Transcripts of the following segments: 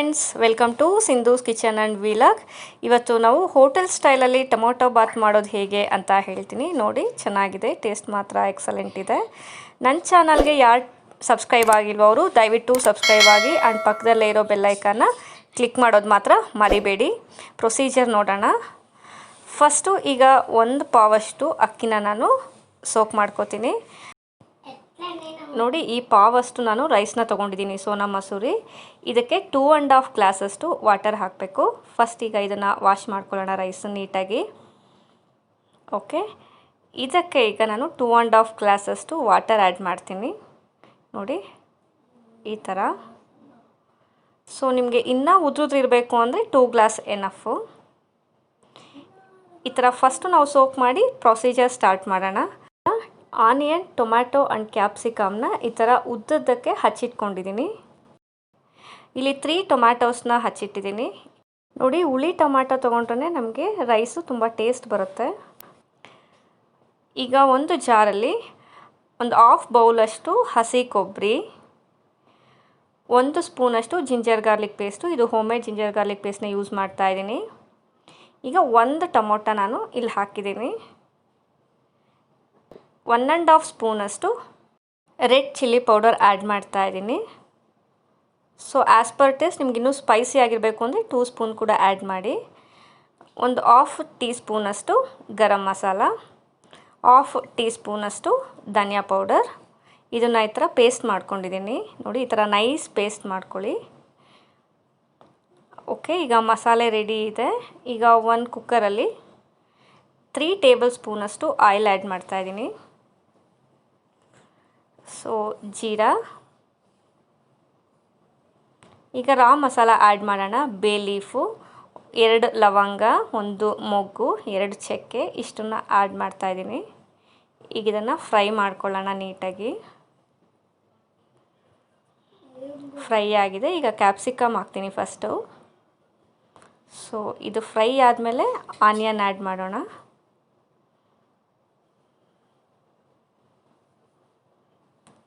Friends, welcome to Sindhu's kitchen and vlog. ಇವತ್ತು ನಾವು hotel ಸ್ಟೈಲಲ್ಲಿ ಟೊಮೊಟೊ ಬಾತ್ ಮಾಡೋದು ಹೇಗೆ ಅಂತ ಹೇಳ್ತೀನಿ. ನೋಡಿ, ಚೆನ್ನಾಗಿದೆ, ಟೇಸ್ಟ್ ಮಾತ್ರ ಎಕ್ಸಲೆಂಟ್ ಇದೆ. ನನ್ನ ಚಾನಲ್ಗೆ ಯಾರು ಸಬ್ಸ್ಕ್ರೈಬ್ ಆಗಿಲ್ವೋ ಅವರು ದಯವಿಟ್ಟು ಸಬ್ಸ್ಕ್ರೈಬ್ ಆಗಿ ಆ್ಯಂಡ್ ಪಕ್ಕದಲ್ಲೇ ಇರೋ ಬೆಲ್ಲೈಕನ್ನ ಕ್ಲಿಕ್ ಮಾಡೋದು ಮಾತ್ರ ಮರಿಬೇಡಿ. ಪ್ರೊಸೀಜರ್ ನೋಡೋಣ. ಫಸ್ಟು ಈಗ 1 ಪಾವಷ್ಟು ಅಕ್ಕಿನ ನಾನು ಸೋಕ್ ಮಾಡ್ಕೋತೀನಿ. ನೋಡಿ, ಈ ಪಾವಷ್ಟು ನಾನು ರೈಸ್ನ ತೊಗೊಂಡಿದ್ದೀನಿ, ಸೋನಾ ಮಸೂರಿ. ಇದಕ್ಕೆ 2.5 ಗ್ಲಾಸಷ್ಟು ವಾಟರ್ ಹಾಕಬೇಕು. ಫಸ್ಟ್ ಈಗ ಇದನ್ನು ವಾಶ್ ಮಾಡ್ಕೊಳ್ಳೋಣ ರೈಸ್ ನೀಟಾಗಿ. ಓಕೆ, ಇದಕ್ಕೆ ಈಗ ನಾನು 2.5 ಗ್ಲಾಸಷ್ಟು ವಾಟರ್ ಆ್ಯಡ್ ಮಾಡ್ತೀನಿ. ನೋಡಿ, ಈ ಥರ. ಸೊ ನಿಮಗೆ ಇನ್ನೂ ಉದ್ರಿರಬೇಕು ಅಂದರೆ 2 ಗ್ಲಾಸ್ ಎನಫು. ಈ ಥರ ಫಸ್ಟು ನಾವು ಸೋಕ್ ಮಾಡಿ ಪ್ರೊಸೀಜರ್ ಸ್ಟಾರ್ಟ್ ಮಾಡೋಣ. ಆನಿಯನ್, ಟೊಮ್ಯಾಟೊ ಆ್ಯಂಡ್ ಕ್ಯಾಪ್ಸಿಕಮ್ನ ಈ ಥರ ಉದ್ದದ್ದಕ್ಕೆ ಹಚ್ಚಿಟ್ಕೊಂಡಿದ್ದೀನಿ. ಇಲ್ಲಿ 3 ಟೊಮ್ಯಾಟೋಸ್ನ ಹಚ್ಚಿಟ್ಟಿದ್ದೀನಿ. ನೋಡಿ, ಹುಳಿ ಟೊಮ್ಯಾಟೊ ತೊಗೊಂಡ್ರೆ ನಮಗೆ ರೈಸು ತುಂಬ ಟೇಸ್ಟ್ ಬರುತ್ತೆ. ಈಗ ಒಂದು ಜಾರಲ್ಲಿ ಒಂದು 1/2 ಬೌಲಷ್ಟು ಹಸಿ ಕೊಬ್ಬರಿ, 1 ಸ್ಪೂನಷ್ಟು ಜಿಂಜರ್ ಗಾರ್ಲಿಕ್ ಪೇಸ್ಟು, ಇದು ಹೋಮ್ಮೇಡ್ ಜಿಂಜರ್ ಗಾರ್ಲಿಕ್ ಪೇಸ್ಟ್ನ ಯೂಸ್ ಮಾಡ್ತಾಯಿದ್ದೀನಿ. ಈಗ 1 ಟೊಮೊಟೊ ನಾನು ಇಲ್ಲಿ ಹಾಕಿದ್ದೀನಿ. 1.5 ಸ್ಪೂನಷ್ಟು ರೆಡ್ ಚಿಲ್ಲಿ ಪೌಡರ್ ಆ್ಯಡ್ ಮಾಡ್ತಾ ಇದ್ದೀನಿ. ಸೊ ಆ್ಯಸ್ ಪರ್ ಟೇಸ್ಟ್, ನಿಮ್ಗೆ ಇನ್ನೂ ಸ್ಪೈಸಿ ಆಗಿರಬೇಕು ಅಂದರೆ 2 ಸ್ಪೂನ್ ಕೂಡ ಆ್ಯಡ್ ಮಾಡಿ. ಒಂದು 1/2 ಟೀ ಸ್ಪೂನಷ್ಟು ಗರಂ ಮಸಾಲ, 1/2 ಟೀ ಸ್ಪೂನಷ್ಟು ಧನಿಯಾ ಪೌಡರ್. ಇದನ್ನು ಈ ಥರ ಪೇಸ್ಟ್ ಮಾಡ್ಕೊಂಡಿದ್ದೀನಿ. ನೋಡಿ, ಈ ಥರ ನೈಸ್ ಪೇಸ್ಟ್ ಮಾಡ್ಕೊಳ್ಳಿ. ಓಕೆ, ಈಗ ಮಸಾಲೆ ರೆಡಿ ಇದೆ. ಈಗ ಒಂದು ಕುಕ್ಕರಲ್ಲಿ 3 ಟೇಬಲ್ ಸ್ಪೂನಷ್ಟು ಆಯಿಲ್ ಆ್ಯಡ್ ಮಾಡ್ತಾಯಿದ್ದೀನಿ. ಸೊ ಜೀರಾ, ಈಗ ರಾ ಮಸಾಲ ಆ್ಯಡ್ ಮಾಡೋಣ. ಬೇ ಲೀಫು, 2 ಲವಂಗ, 1 ಮೊಗ್ಗು, 2 ಚಕ್ಕೆ, ಇಷ್ಟನ್ನು ಆ್ಯಡ್ ಮಾಡ್ತಾಯಿದ್ದೀನಿ. ಈಗ ಇದನ್ನು ಫ್ರೈ ಮಾಡ್ಕೊಳ್ಳೋಣ ನೀಟಾಗಿ. ಫ್ರೈ ಆಗಿದೆ. ಈಗ ಕ್ಯಾಪ್ಸಿಕಮ್ ಹಾಕ್ತೀನಿ ಫಸ್ಟು. ಸೊ ಇದು ಫ್ರೈ ಆದಮೇಲೆ ಆನಿಯನ್ ಆ್ಯಡ್ ಮಾಡೋಣ.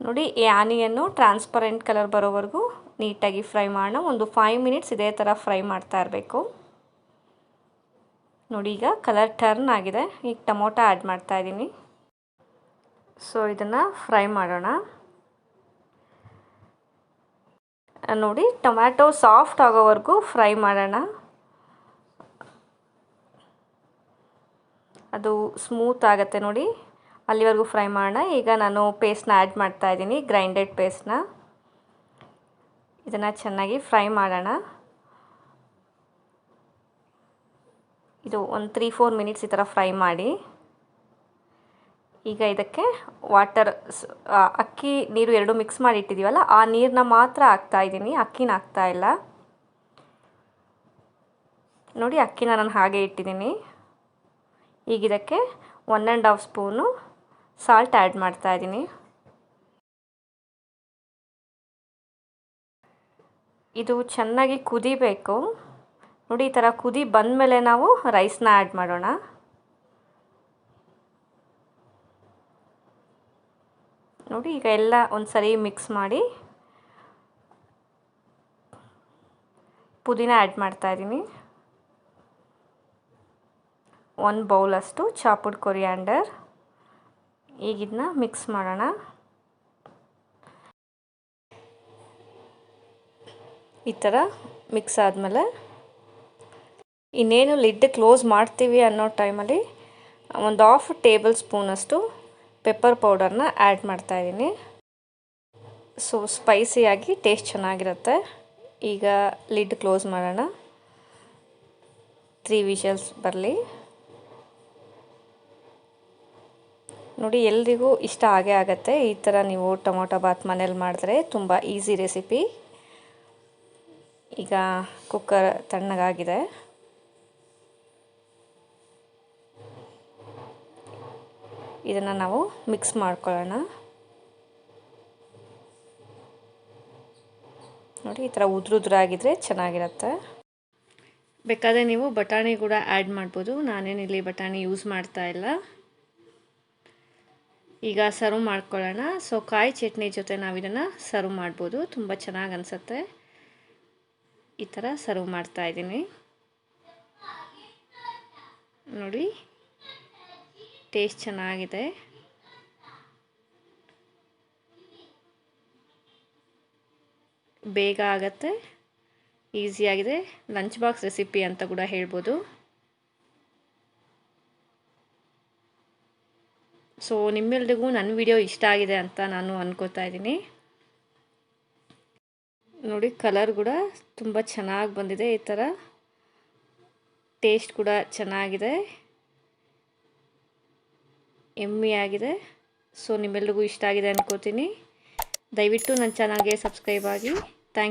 ನೋಡಿ, ಈ ಆನಿಯನ್ನು ಟ್ರಾನ್ಸ್ಪರೆಂಟ್ ಕಲರ್ ಬರೋವರೆಗೂ ನೀಟಾಗಿ ಫ್ರೈ ಮಾಡೋಣ. ಒಂದು 5 ಮಿನಿಟ್ಸ್ ಇದೇ ಥರ ಫ್ರೈ ಮಾಡ್ತಾ ಇರಬೇಕು. ನೋಡಿ, ಈಗ ಕಲರ್ ಟರ್ನ್ ಆಗಿದೆ. ಈಗ ಟೊಮೊಟೊ ಆ್ಯಡ್ ಮಾಡ್ತಾ ಇದ್ದೀನಿ. ಸೊ ಇದನ್ನು ಫ್ರೈ ಮಾಡೋಣ. ನೋಡಿ, ಟೊಮ್ಯಾಟೊ ಸಾಫ್ಟ್ ಆಗೋವರೆಗೂ ಫ್ರೈ ಮಾಡೋಣ. ಅದು ಸ್ಮೂತ್ ಆಗುತ್ತೆ ನೋಡಿ, ಅಲ್ಲಿವರೆಗೂ ಫ್ರೈ ಮಾಡೋಣ. ಈಗ ನಾನು ಪೇಸ್ಟ್ನ ಆ್ಯಡ್ ಮಾಡ್ತಾ ಇದ್ದೀನಿ, ಗ್ರೈಂಡೆಡ್ ಪೇಸ್ಟ್ನ. ಇದನ್ನು ಚೆನ್ನಾಗಿ ಫ್ರೈ ಮಾಡೋಣ. ಇದು ಒಂದು 3-4 ಮಿನಿಟ್ಸ್ ಈ ಥರ ಫ್ರೈ ಮಾಡಿ. ಈಗ ಇದಕ್ಕೆ ವಾಟರ್, ಅಕ್ಕಿ ನೀರು 2 ಮಿಕ್ಸ್ ಮಾಡಿ ಇಟ್ಟಿದ್ದೀವಲ್ಲ, ಆ ನೀರನ್ನ ಮಾತ್ರ ಹಾಕ್ತಾ ಇದ್ದೀನಿ, ಅಕ್ಕಿನ ಹಾಕ್ತಾ ಇಲ್ಲ. ನೋಡಿ, ಅಕ್ಕಿನ ನಾನು ಹಾಗೆ ಇಟ್ಟಿದ್ದೀನಿ. ಈಗ ಇದಕ್ಕೆ 1.5 ಸ್ಪೂನು ಸಾಲ್ಟ್ ಆ್ಯಡ್ ಮಾಡ್ತಾ ಇದ್ದೀನಿ. ಇದು ಚೆನ್ನಾಗಿ ಕುದಿಬೇಕು. ನೋಡಿ, ಈ ಥರ ಕುದಿ ಬಂದಮೇಲೆ ನಾವು ರೈಸ್ನ ಆ್ಯಡ್ ಮಾಡೋಣ. ನೋಡಿ, ಈಗ ಎಲ್ಲ ಒಂದು ಸರಿ ಮಿಕ್ಸ್ ಮಾಡಿ ಪುದೀನ ಆ್ಯಡ್ ಮಾಡ್ತಾ ಇದ್ದೀನಿ. 1 ಬೌಲಷ್ಟು ಚಾಪುಡ್ ಕೊರಿಯಾಂಡರ್. ಈಗ ಇದನ್ನ ಮಿಕ್ಸ್ ಮಾಡೋಣ. ಈ ಥರ ಮಿಕ್ಸ್ ಆದಮೇಲೆ ಇನ್ನೇನು ಲಿಡ್ ಕ್ಲೋಸ್ ಮಾಡ್ತೀವಿ ಅನ್ನೋ ಟೈಮಲ್ಲಿ ಒಂದು 1/2 ಟೇಬಲ್ ಸ್ಪೂನಷ್ಟು ಪೆಪ್ಪರ್ ಪೌಡರ್ನ ಆ್ಯಡ್ ಮಾಡ್ತಾಯಿದ್ದೀನಿ. ಸೊ ಸ್ಪೈಸಿಯಾಗಿ ಟೇಸ್ಟ್ ಚೆನ್ನಾಗಿರುತ್ತೆ. ಈಗ ಲಿಡ್ ಕ್ಲೋಸ್ ಮಾಡೋಣ. 3 ವಿಷಲ್ಸ್ ಬರಲಿ. ನೋಡಿ, ಎಲ್ರಿಗೂ ಇಷ್ಟ ಆಗೇ ಆಗುತ್ತೆ. ಈ ಥರ ನೀವು ಟೊಮೊಟೊ ಬಾತ್ ಮನೇಲಿ ಮಾಡಿದ್ರೆ ತುಂಬ ಈಸಿ ರೆಸಿಪಿ. ಈಗ ಕುಕ್ಕರ್ ತಣ್ಣಗಾಗಿದೆ. ಇದನ್ನು ನಾವು ಮಿಕ್ಸ್ ಮಾಡ್ಕೊಳ್ಳೋಣ. ನೋಡಿ, ಈ ಥರ ಉದ್ರುದ್ರಾಗಿದ್ದರೆ ಚೆನ್ನಾಗಿರುತ್ತೆ. ಬೇಕಾದರೆ ನೀವು ಬಟಾಣಿ ಕೂಡ ಆ್ಯಡ್ ಮಾಡ್ಬೋದು. ನಾನೇನಿಲ್ಲಿ ಬಟಾಣಿ ಯೂಸ್ ಮಾಡ್ತಾ ಇಲ್ಲ. ಈಗ ಸರ್ವ್ ಮಾಡ್ಕೊಳ್ಳೋಣ. ಸೊ ಕಾಯಿ ಚಟ್ನಿ ಜೊತೆ ನಾವು ಇದನ್ನು ಸರ್ವ್ ಮಾಡ್ಬೋದು, ತುಂಬ ಚೆನ್ನಾಗಿ ಅನಿಸುತ್ತೆ. ಈ ಥರ ಸರ್ವ್ ಮಾಡ್ತಾ ಇದ್ದೀನಿ. ನೋಡಿ ಟೇಸ್ಟ್ ಚೆನ್ನಾಗಿದೆ. ಬೇಗ ಆಗತ್ತೆ, ಈಸಿಯಾಗಿದೆ. ಲಂಚ್ ಬಾಕ್ಸ್ ರೆಸಿಪಿ ಅಂತ ಕೂಡ ಹೇಳ್ಬೋದು. ಸೊ ನಿಮ್ಮೆಲ್ರಿಗೂ ನನ್ನ ವಿಡಿಯೋ ಇಷ್ಟ ಆಗಿದೆ ಅಂತ ನಾನು ಅನ್ಕೋತಾ ಇದ್ದೀನಿ. ನೋಡಿ ಕಲರ್ ಕೂಡ ತುಂಬ ಚೆನ್ನಾಗಿ ಬಂದಿದೆ. ಈ ಥರ ಟೇಸ್ಟ್ ಕೂಡ ಚೆನ್ನಾಗಿದೆ, ಎಮ್ಮಿ ಆಗಿದೆ. ಸೊ ನಿಮ್ಮೆಲ್ರಿಗೂ ಇಷ್ಟ ಆಗಿದೆ ಅನ್ಕೋತೀನಿ. ದಯವಿಟ್ಟು ನನ್ನ ಚಾನಲ್ಗೆ ಸಬ್ಸ್ಕ್ರೈಬ್ ಆಗಿ. Thank you.